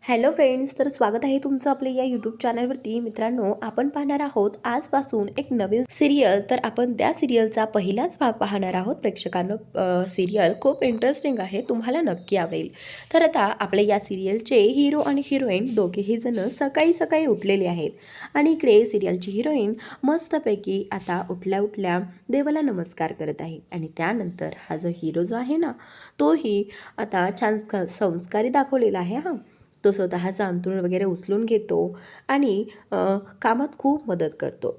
Hello friends, तर स्वागत आहे तुमचं आपल्या या यूट्यूब चॅनलवरती. मित्रांनो, आपण पाहणार आहोत आजपासून एक नवीन सिरियल. तर आपण त्या सिरियलचा पहिलाच भाग पाहणार आहोत. प्रेक्षकांनो, सिरियल खूप इंटरेस्टिंग आहे, तुम्हाला नक्की आवडेल. तर आता आपल्या या सिरियलचे हिरो आणि हिरोईन दोघेही जण सकाळी सकाळी उठलेले आहेत आणि इकडे सिरियलची हिरोईन मस्तपैकी आता उठल्या उठल्या देवाला नमस्कार करत आहे. आणि त्यानंतर हा जो हिरो जो आहे ना, तोही आता छान संस्कारी दाखवलेला आहे. हां, तो स्वतःचं अंथरूण वगैरे उचलून घेतो आणि कामात खूप मदत करतो.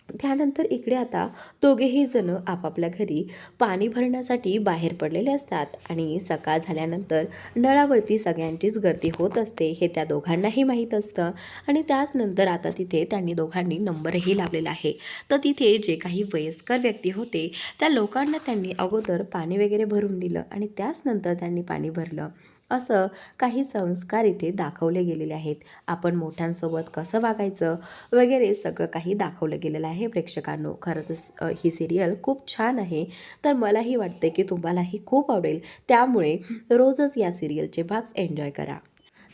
त्यानंतर इकडे आता दोघेही जण आपापल्या घरी पाणी भरण्यासाठी बाहेर पडलेले असतात आणि सकाळ झाल्यानंतर नळावरती सगळ्यांचीच गर्दी होत असते, हे त्या दोघांनाही माहीत असतं. आणि त्याचनंतर आता तिथे त्यांनी दोघांनी नंबरही लावलेला आहे. तर तिथे जे काही वयस्कर व्यक्ती होते त्या लोकांना त्यांनी अगोदर पाणी वगैरे भरून दिलं आणि त्याचनंतर त्यांनी पाणी भरलं. असं काही संस्कार इथे दाखवले गेलेले आहेत. आपण मोठ्यांसोबत कसं वागायचं वगैरे सगळं काही दाखवलं गेलेलं आहे प्रेक्षकांनो. खरंच ही सिरियल खूप छान आहे. तर मलाही वाटते की तुम्हालाही खूप आवडेल. त्यामुळे रोजच या सिरियलचे भाग एन्जॉय करा.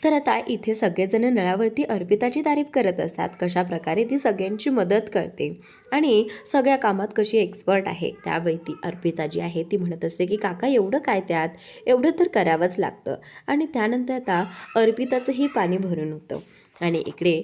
तर आता इथे सगळेजण नळावरती अर्पिताची तारीफ करत असतात, कशा प्रकारे ती सगळ्यांची मदत करते आणि सगळ्या कामात कशी एक्सपर्ट आहे. त्यावेळी ती अर्पिता जी आहे ती म्हणत असते की काका एवढं काय त्यात, एवढं तर करावंच लागतं. आणि त्यानंतर आता अर्पिताचंही पाणी भरून होतं आणि इकडे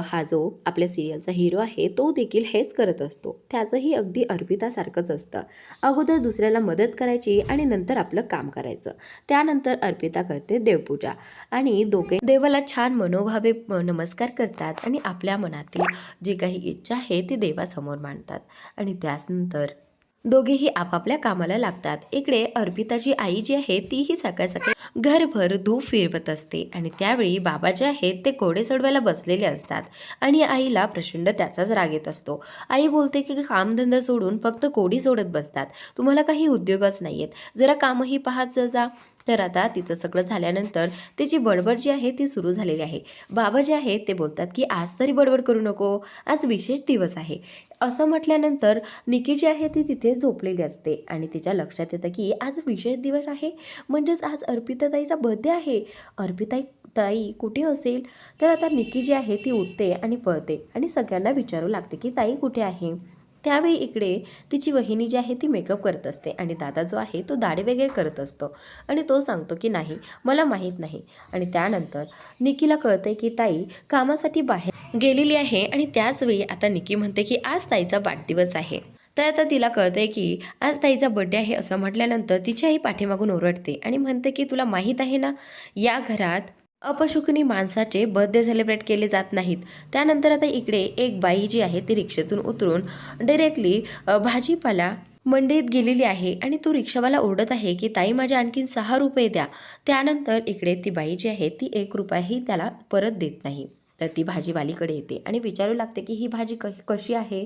हा जो आपल्या सिरियलचा हिरो आहे तो देखील हेच करत असतो. त्याचंही अगदी अर्पितासारखंच असतं. अगोदर दुसऱ्याला मदत करायची आणि नंतर आपलं काम करायचं. त्यानंतर अर्पिता करते देवपूजा आणि दोघे देवाला छान मनोभावे नमस्कार करतात आणि आपल्या मनातील जी काही इच्छा आहे ती देवासमोर मांडतात. आणि त्यानंतर दोघेही आपापल्या कामाला लागतात. इकडे अर्पिताची आई जी आहे तीही सकाळ सकाळी घरभर धूप फिरवत असते आणि त्यावेळी बाबा जे आहेत ते घोडे सोडवायला बसलेले असतात आणि आईला प्रचंड त्याचाच राग येत असतो. आई बोलते की कामधंदा सोडून फक्त कोडी सोडत बसतात, तुम्हाला काही उद्योगच नाहीयेत, जरा कामही पाहत जा. तर आता तिचं सगळं झाल्यानंतर तिची बडबड जी आहे ती सुरू झालेली आहे. बाबा जे आहेत ते बोलतात की आज तरी बडबड करू नको, आज विशेष दिवस आहे. असं म्हटल्यानंतर निकी जी आहे ती तिथे झोपलेली असते आणि तिच्या लक्षात येतं की आज विशेष दिवस आहे, म्हणजेच आज अर्पिताताईचा बर्थडे आहे. अर्पिता ताई कुठे असेल? तर आता निकी जी आहे ती उठते आणि पळते आणि सगळ्यांना विचारू लागते की ताई कुठे आहे. त्यावेळी इकडे तिची वहिनी जी आहे ती मेकअप करत असते आणि दादा जो आहे तो दाढी वगैरे करत असतो आणि तो सांगतो की नाही, मला माहीत नाही. आणि त्यानंतर निकीला कळतंय की ताई कामासाठी बाहेर गेलेली आहे आणि त्याचवेळी आता निकी म्हणते की आज ताईचा वाढदिवस आहे. तर आता तिला कळतंय की आज ताईचा बड्डे आहे असं म्हटल्यानंतर तिची आई पाठीमागून ओरडते आणि म्हणते की तुला माहीत आहे ना, या घरात अपशकुनी माणसाचे बर्थडे सेलिब्रेट केले जात नाहीत. त्यानंतर आता इकडे एक बाई जी आहे ती रिक्षेतून उतरून डायरेक्टली भाजीपाला मंडईत गेलेली आहे आणि तो रिक्षावाला ओरडत आहे की ताई माझे आणखीन 6 रुपये द्या. त्यानंतर इकडे ती बाई जी आहे ती 1 रुपयाही त्याला परत देत नाही. तर ती भाजीवालीकडे येते आणि विचारू लागते की ही भाजी कशी आहे.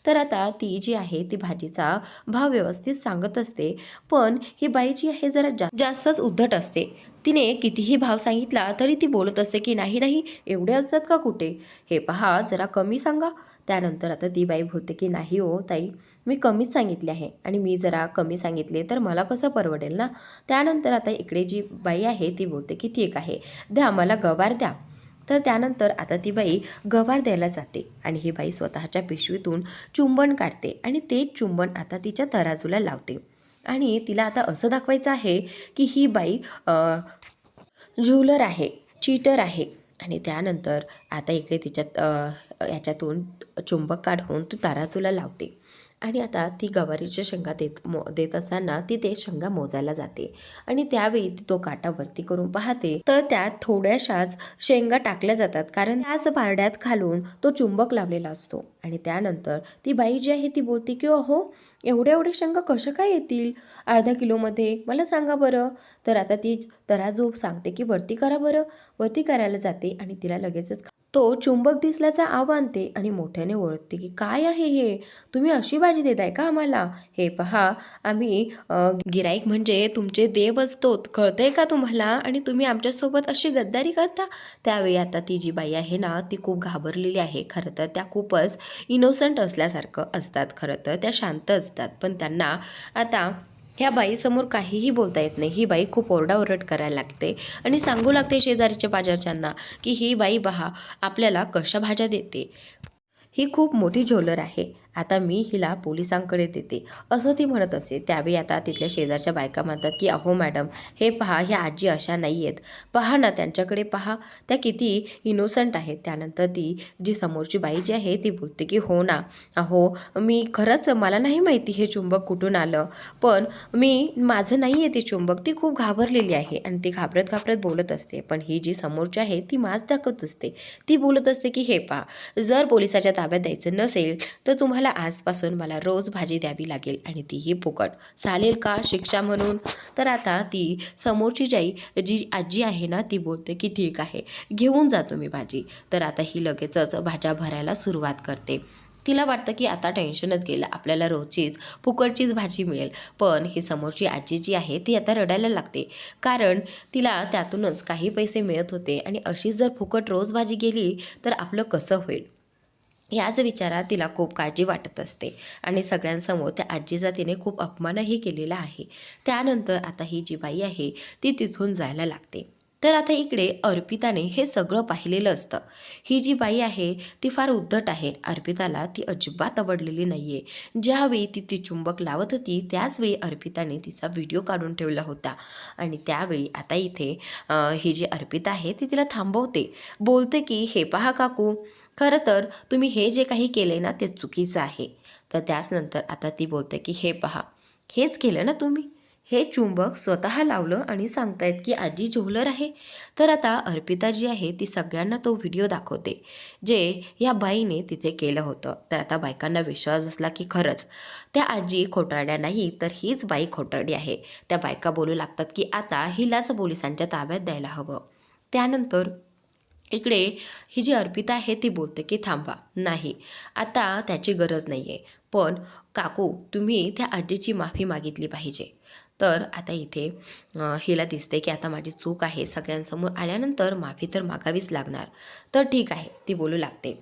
तर आता ती जी आहे ती भाजीचा भाव व्यवस्थित सांगत असते, पण ही बाई जी आहे जरा जास्तच उद्धट असते. तिने कितीही भाव सांगितला तरी ती बोलत असते की नाही नाही, एवढे असतात का कुठे, हे पहा जरा कमी सांगा. त्यानंतर आता ती बाई बोलते की नाही हो ताई, मी कमीच सांगितले आहे आणि मी जरा कमी सांगितले तर मला कसं परवडेल ना. त्यानंतर आता इकडे जी बाई आहे ती बोलते की ठीक आहे, द्या मला गवार द्या. तर त्यानंतर आता ती बाई गवार द्यायला जाते आणि ही बाई स्वतःच्या पिशवीतून चुंबन काढते आणि ते चुंबन आता तिच्या तराजूला लावते आणि तिला आता असं दाखवायचं आहे की ही बाई ज्युलर आहे, चीटर आहे. आणि त्यानंतर आता इकडे तिच्यात याच्यातून चुंबक काढून ती तराजूला लावते आणि आता ती गवारीच्या शेंगा देत असताना ती ते शेंगा मोजायला जाते आणि त्यावेळी ती तो काटा वरती करून पाहते तर त्यात थोड्याशाच शेंगा टाकल्या जातात, कारण त्याच पारड्यात खालून तो चुंबक लावलेला असतो. आणि त्यानंतर ती बाई जी आहे ती बोलते की अहो, एवढ्या एवढ्या शेंगा कशा काय येतील अर्धा किलोमध्ये, मला सांगा बरं. तर आता ती तराजू सांगते की वरती करा बरं. वरती करायला जाते आणि तिला लगेचच तो चुंबक दिसल्याचा आव आणते आणि मोठ्याने ओळखते की काय आहे हे, तुम्ही अशी भाजी देताय का आम्हाला, हे पहा आम्ही गिराईक म्हणजे तुमचे देव असतो, कळतंय का तुम्हाला, आणि तुम्ही आमच्यासोबत अशी गद्दारी करता. त्यावेळी आता ती जी बाई आहे ना ती खूप घाबरलेली आहे. खरं तर त्या खूपच इनोसंट असल्यासारखं असतात, खरं तर त्या शांत असतात, पण त्यांना आता ह्या बाईसमोर काहीही बोलता येत नाही. ही बाई खूप ओरडाओरड करायला लागते आणि सांगू लागते शेजारीच्या पाजारच्यांना की ही बाई पहा आपल्याला कशा भाज्या देते. ही खूप मोठी झोलर आहे. आता मी हिला पोलिसांकडे देते, असं ती म्हणत असे. त्यावेळी आता तिथल्या शेजारच्या बायका म्हणतात की अहो मॅडम, हे पहा ह्या आजी अशा नाही आहेत. पहा ना त्यांच्याकडे पहा, त्या किती इनोसंट आहेत. त्यानंतर ती जी समोरची बाई जी आहे ती बोलते की हो ना, अहो मी खरंच मला नाही माहिती हे चुंबक कुठून आलं, पण माझं नाही आहे ते चुंबक. ती खूप घाबरलेली आहे आणि ती घाबरत घाबरत बोलत असते. पण ही जी समोरची आहे ती माज दाखवत असते. ती बोलत असते की हे पहा, जर पोलिसाच्या ताब्यात द्यायचं नसेल तर तुम्हाला आजपासून मला रोज भाजी द्यावी लागेल आणि तीही फुकट. चालेल का शिक्षा म्हणून? तर आता ती समोरची जी आजी आहे ना ती बोलते की ठीक आहे, घेऊन जा तुम्ही भाजी. तर आता ही लगेचच भाज्या भरायला सुरुवात करते. तिला वाटतं की आता टेन्शनच गेलं, आपल्याला रोजचीच फुकटचीच भाजी मिळेल. पण ही समोरची आजी जी आहे ती आता रडायला लागते, कारण तिला त्यातूनच काही पैसे मिळत होते आणि अशीच जर फुकट रोज भाजी गेली तर आपलं कसं होईल. ह्याच विचारात तिला खूप काळजी वाटत असते आणि सगळ्यांसमोर त्या आजीचा तिने खूप अपमानही केलेला आहे. त्यानंतर आता ही जी बाई आहे ती तिथून जायला लागते. तर आता इकडे अर्पिताने हे सगळं पाहिलेलं असतं. ही जी बाई आहे ती फार उद्धट आहे. अर्पिताला ती अजिबात आवडलेली नाही आहे. ज्यावेळी ती चुंबक लावत होती त्याचवेळी अर्पिताने तिचा व्हिडिओ काढून ठेवला होता आणि त्यावेळी आता इथे ही जी अर्पिता आहे ती तिला थांबवते. बोलते की हे पहा काकू, खरं तर तुम्ही हे जे काही केले ना ते चुकीचं आहे. तर त्याचनंतर आता ती बोलते की हे पहा, हेच केलं ना तुम्ही, हे चुंबक स्वतः लावलं आणि सांगतायत की आजी झोलर आहे. तर आता अर्पिता जी आहे ती सगळ्यांना तो व्हिडिओ दाखवते जे या बाईने तिथे केलं होतं. तर आता बायकांना विश्वास बसला की खरंच त्या आजी खोटारड्या नाही तर हीच बाई खोटारडी आहे. त्या बायका बोलू लागतात की आता हिलाच पोलिसांच्या ताब्यात द्यायला हवं. त्यानंतर इकडे ही जी अर्पिता आहे ती बोलते की थांबा, नाही आता त्याची गरज नाही आहे, पण काकू तुम्ही त्या आजीची माफी मागितली पाहिजे. तर आता इथे हिला दिसते की आता माझी चूक आहे, सगळ्यांसमोर आल्यानंतर माफी तर मागावीच लागणार. तर ठीक आहे ती बोलू लागते.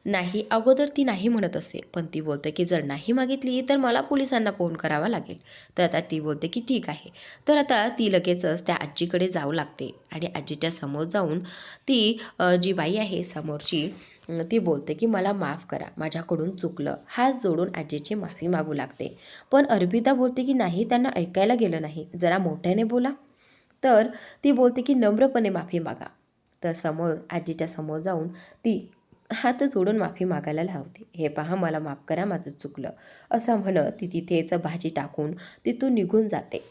नाही, अगोदर ती नाही म्हणत असते, पण ती बोलते की जर नाही मागितली तर मला पोलिसांना फोन करावा लागेल. तर आता ती बोलते की ठीक आहे. तर आता ती लगेचच त्या आजीकडे जाऊ लागते आणि आजीच्या समोर जाऊन ती जी बाई आहे समोरची ती बोलते की मला माफ करा, माझ्याकडून चुकलं. हात जोडून आजीची माफी मागू लागते. पण अर्पिता बोलते की नाही, त्यांना ऐकायला गेलं नाही, जरा मोठ्याने बोला. तर ती बोलते की नम्रपणे माफी मागा. तर समोर आजीच्या समोर जाऊन ती हात जोडून माफी मागायला लावते. हे पहा मला माफ करा, माझं चुकलं, असं म्हणत ती तिथेच भाजी टाकून तिथून निघून जाते.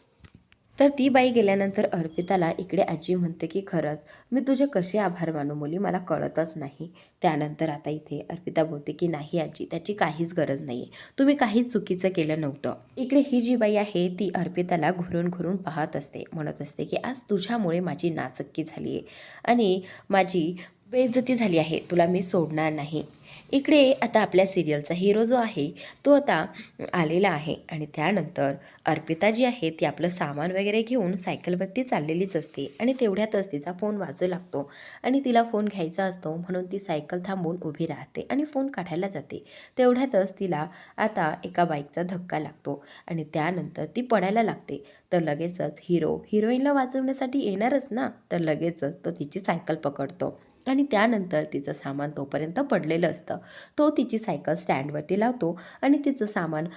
तर ती बाई गेल्यानंतर अर्पिताला इकडे आजी म्हणते की खरंच मी तुझे कसे आभार मानू मुली, मला कळतच नाही. त्यानंतर आता इथे अर्पिता बोलते की नाही आजी, त्याची काहीच गरज नाही आहे, तुम्ही काहीच चुकीचं केलं नव्हतं. इकडे ही जी बाई आहे ती अर्पिताला घुरून घुरून पाहत असते, म्हणत असते की आज तुझ्यामुळे माझी नाचक्की झाली आहे आणि माझी बेइज्जती झाली आहे, तुला मी सोडणार नाही. इकडे आता आपल्या सिरियलचा हिरो जो आहे तो आता आलेला आहे आणि त्यानंतर अर्पिता जी आहे ती आपलं सामान वगैरे घेऊन सायकलवरती चाललेलीच असते आणि तेवढ्यातच तिचा फोन वाजू लागतो आणि तिला फोन घ्यायचा असतो, म्हणून ती सायकल थांबवून उभी राहते आणि फोन काढायला जाते. तेवढ्यातच तिला आता एका बाईकचा धक्का लागतो आणि त्यानंतर ती पडायला लागते. तर लगेचच हिरोईनला वाचवण्यासाठी येणारच ना, तर लगेचच तो तिची सायकल पकडतो आणि त्यानंतर तिचं सामान तोपर्यंत पडलेलं असतं. तो तिची सायकल स्टँडवरती लावतो आणि तिचं सामान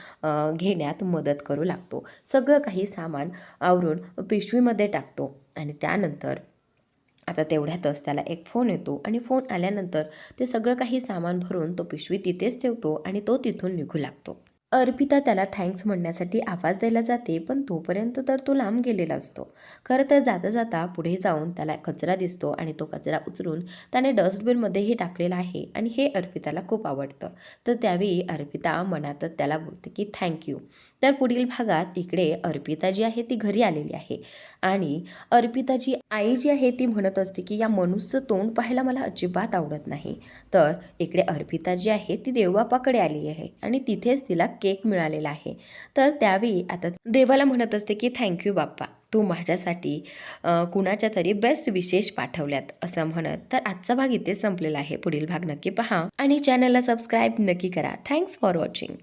घेण्यात मदत करू लागतो. सगळं काही सामान आवरून पिशवीमध्ये टाकतो आणि त्यानंतर आता तेवढ्यातच त्याला एक फोन येतो आणि फोन आल्यानंतर ते सगळं काही सामान भरून तो पिशवी तिथेच ठेवतो आणि तो तिथून निघू लागतो. अर्पिता त्याला थँक्स म्हणण्यासाठी आवाज द्यायला जाते, पण तोपर्यंत तर तो लांब गेलेला असतो. खरं तर जाता जाता पुढे जाऊन त्याला कचरा दिसतो आणि तो कचरा उचलून त्याने डस्टबिनमध्येही टाकलेला आहे आणि हे अर्पिताला खूप आवडतं. तर त्यावेळी अर्पिता मनातच त्याला बोलते की थँक्यू. तर पुढील भागात इकडे अर्पिता जी आहे ती घरी आलेली आहे आणि अर्पिताची आई जी आहे ती म्हणत असते की या मनुष्य तोंड पाहायला मला अजिबात आवडत नाही. तर इकडे अर्पिता जी आहे ती देवबापाकडे आली आहे आणि तिथेच तिला केक मिळालेला आहे. तर त्यावेळी आता देवाला म्हणत असते की थँक्यू बाप्पा, तू माझ्यासाठी कुणाच्या तरी बेस्ट विशेष पाठवल्यात, असं म्हणत. तर आजचा भाग इथे संपलेला आहे. पुढील भाग नक्की पहा आणि चॅनलला सबस्क्राईब नक्की करा. Thanks for watching.